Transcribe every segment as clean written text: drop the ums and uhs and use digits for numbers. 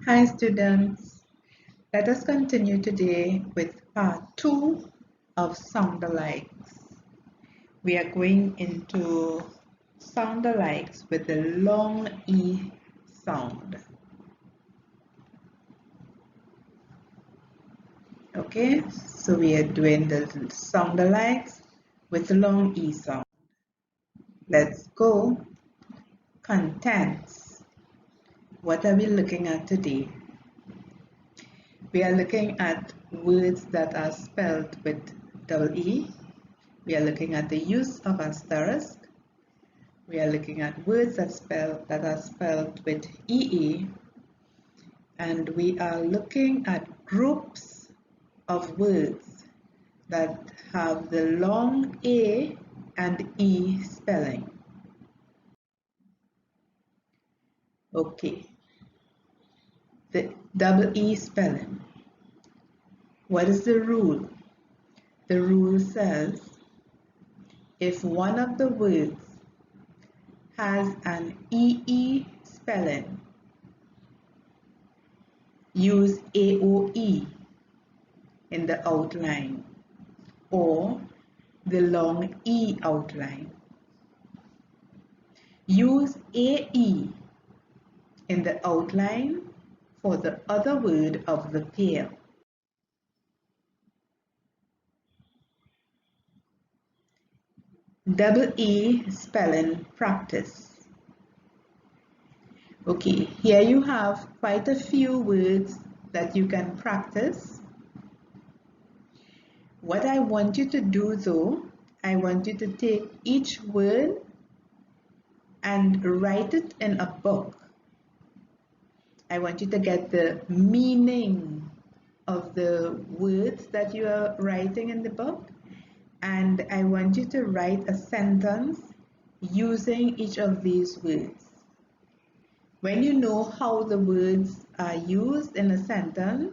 Hi students, let us continue today with part 2 of Soundalikes. We are going into Soundalikes with the long E sound. Okay, so we are doing the Soundalikes with the long E sound. Let's go. Contents. What are we looking at today? We are looking at words that are spelled with double E. We are looking at the use of asterisk. We are looking at words that are spelled with EE. And we are looking at groups of words that have the long A and E spelling. Okay, the double E spelling. What is the rule? The rule says if one of the words has an EE spelling, use AOE in the outline or the long E outline. Use AE in the outline for the other word of the pair. Double E spelling practice. Okay, here you have quite a few words that you can practice. What I want you to do though, I want you to take each word and write it in a book. I want you to get the meaning of the words that you are writing in the book, and I want you to write a sentence using each of these words. When you know how the words are used in a sentence,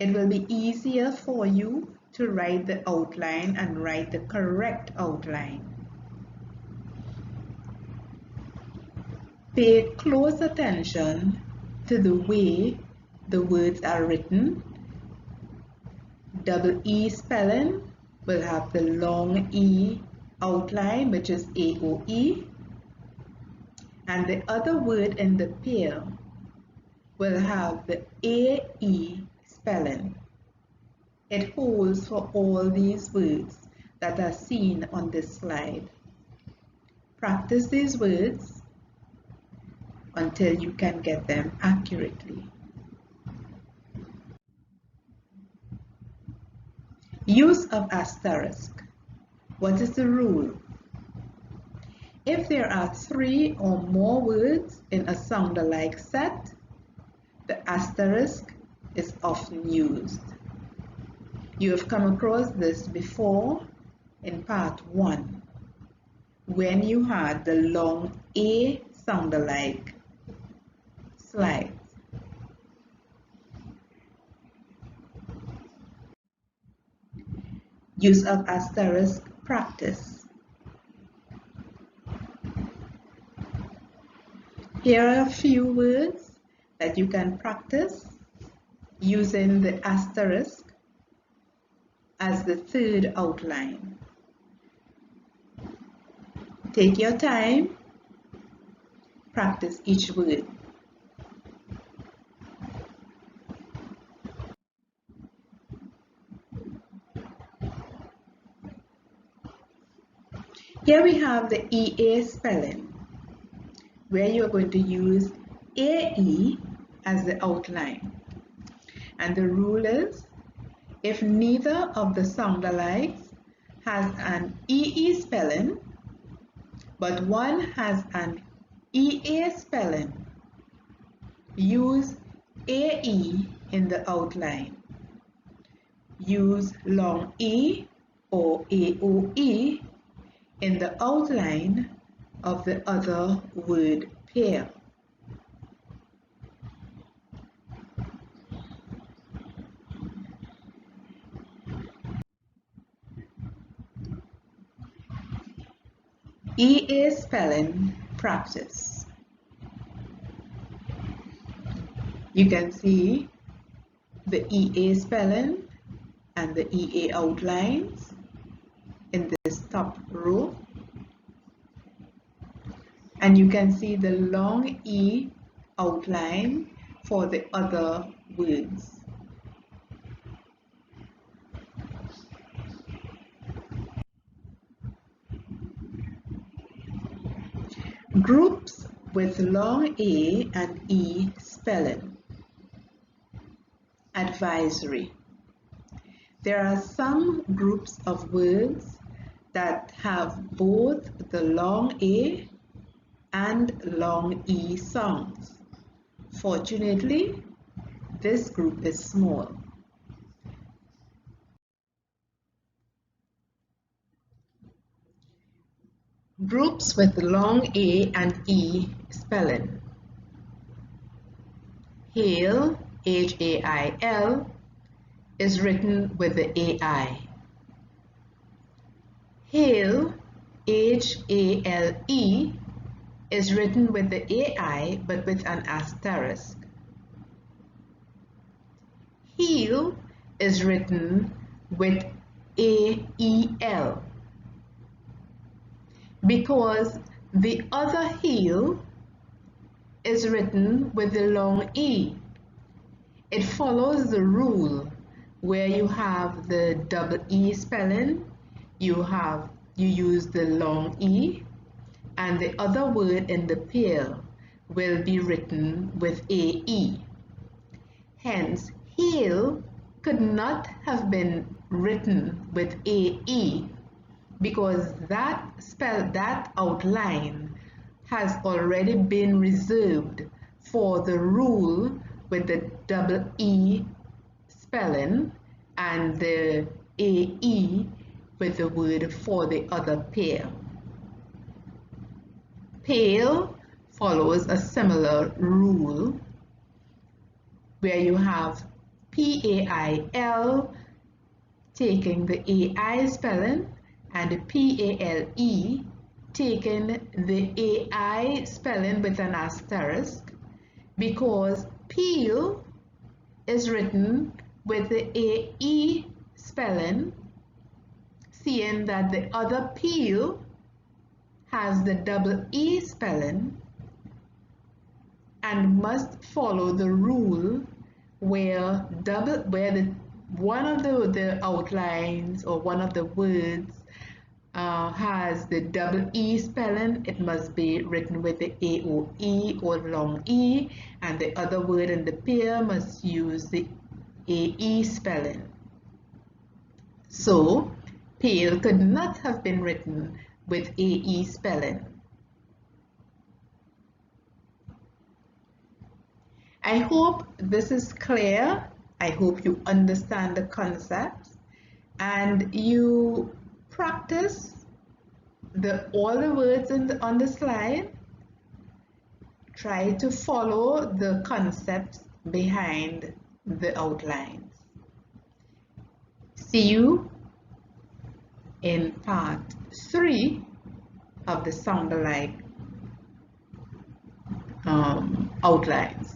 it will be easier for you to write the outline and write the correct outline. Pay close attention to the way the words are written. Double E spelling will have the long E outline, which is AOE, and the other word in the pair will have the AE spelling. It holds for all these words that are seen on this slide. Practice these words until you can get them accurately. Use of asterisk. What is the rule? If there are 3 or more words in a sound-alike set, the asterisk is often used. You have come across this before in part 1 when you had the long A sound-alike slides. Use of asterisk practice. Here are a few words that you can practice using the asterisk as the third outline. Take your time, practice each word. Here we have the EA spelling, where you are going to use AE as the outline. And the rule is, if neither of the sound-alikes has an EE spelling, but one has an EA spelling, use AE in the outline. Use long E or AOE in the outline of the other word pair. EA spelling practice. You can see the EA spelling and the EA outlines in this top row, and you can see the long E outline for the other words. Groups with long A and E spelling. Advisory. There are some groups of words that have both the long A and long E sounds. Fortunately, this group is small. Groups with long A and E spelling. Hail, H-A-I-L, is written with the A-I. Hail, H-A-L-E, is written with the A-I but with an asterisk. Heel is written with A-E-L because the other heel is written with the long E. It follows the rule where you have the double E spelling, you use the long E, and the other word in the pair will be written with AE. Hence, hail could not have been written with AE because that outline has already been reserved for the rule with the double E spelling and the AE with the word for the other pair. Pale follows a similar rule where you have PAIL taking the AI spelling and PALE taking the AI spelling with an asterisk because peel is written with the AE spelling, seeing that the other peel has the double E spelling and must follow the rule where one of the outlines or one of the words has the double E spelling. It must be written with the AOE or long E, and the other word in the pair must use the AE spelling. So pale could not have been written with AE spelling. I hope this is clear. I hope you understand the concepts and you practice all the words on the slide. Try to follow the concepts behind the outlines. See you in part 3 of the Soundalikes outlines.